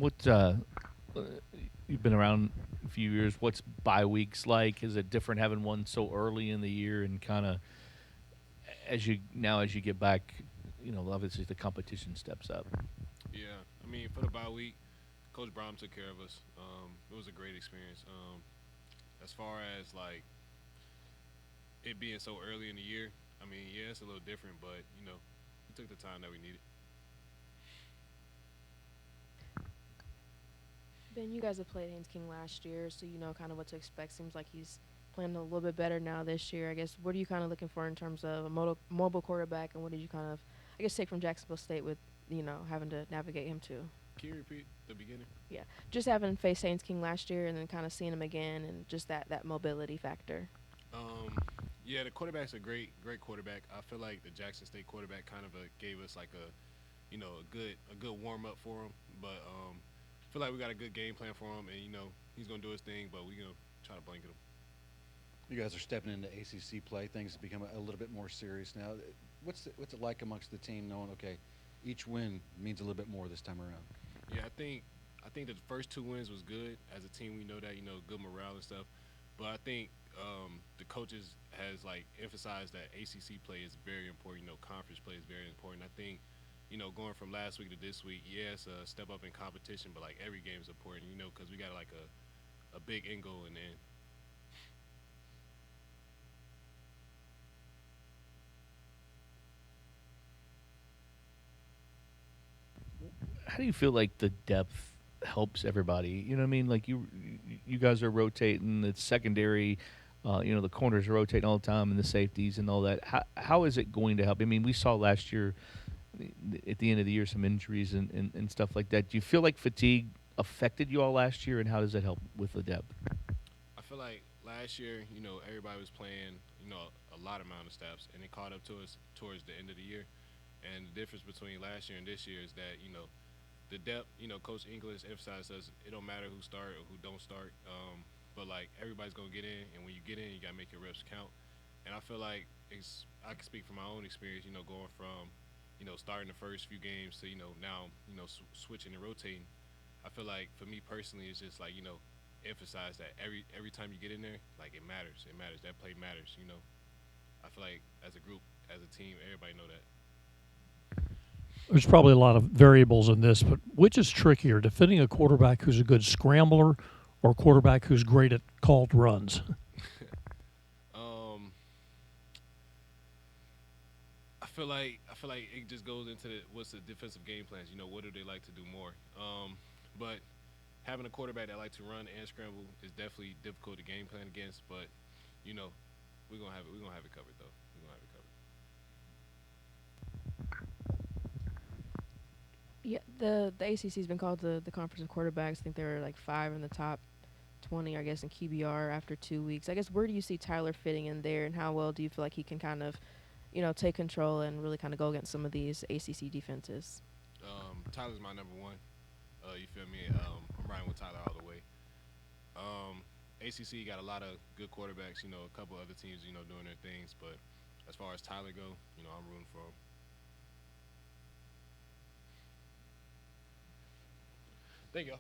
What you've been around a few years? What's bye weeks like? Is it different having one so early in the year and kind of as you get back? Obviously the competition steps up. Yeah, I mean, for the bye week, Coach Brown took care of us. It was a great experience. As far as like it being so early in the year, I mean, yeah, it's a little different, but we took the time that we needed. Ben, you guys have played Haynes King last year, so you know kind of what to expect. Seems like he's playing a little bit better now this year. I guess what are you kind of looking for in terms of a mobile quarterback, and what did you kind of, I guess, take from Jacksonville State with having to navigate him too? Can you repeat the beginning? Yeah, just having faced Haynes King last year and then kind of seeing him again, and just that mobility factor. Um, yeah, the quarterback's a great quarterback. I feel like the Jackson State quarterback kind of gave us like a good warm up for him. But I feel like we got a good game plan for him, and he's gonna do his thing, but we gonna try to blanket him. You guys are stepping into ACC play. Things have become a little bit more serious now. What's it like amongst the team knowing okay, each win means a little bit more this time around? Yeah, I think that the first two wins was good. As a team, we know that good morale and stuff. But I think the coaches has like emphasized that ACC play is very important. Conference play is very important. I think going from last week to this week, yeah, it's a step up in competition, but like every game is important. Because we got like a big end goal in the end. How do you feel like the depth helps everybody? You know what I mean? Like you guys are rotating. It's secondary. The corners are rotating all the time, and the safeties and all that. How is it going to help? I mean, we saw last year at the end of the year some injuries and stuff like that. Do you feel like fatigue affected you all last year, and how does that help with the depth? I feel like last year, everybody was playing, a lot amount of snaps, and it caught up to us towards the end of the year. And the difference between last year and this year is that the depth. Coach English emphasized us. It don't matter who start or who don't start, but like everybody's gonna get in, and when you get in, you gotta make your reps count. And I feel like I can speak from my own experience. Going from starting the first few games to now switching and rotating. I feel like for me personally, it's just like emphasize that every time you get in there, like it matters. It matters. That play matters. I feel like as a group, as a team, everybody know that. There's probably a lot of variables in this, but which is trickier, defending a quarterback who's a good scrambler or a quarterback who's great at called runs? um, I feel like it just goes into what's the defensive game plans. What do they like to do more? But having a quarterback that like to run and scramble is definitely difficult to game plan against. But you know, we're gonna have it covered though. We're gonna have it covered. Yeah, the ACC's been called the conference of quarterbacks. I think there were like five in the top 20, I guess, in QBR after 2 weeks. I guess where do you see Tyler fitting in there, and how well do you feel like he can kind of, take control and really kind of go against some of these ACC defenses? Tyler's my number one. You feel me? I'm riding with Tyler all the way. ACC got a lot of good quarterbacks. A couple other teams, doing their things. But as far as Tyler go, I'm rooting for him. Thank you.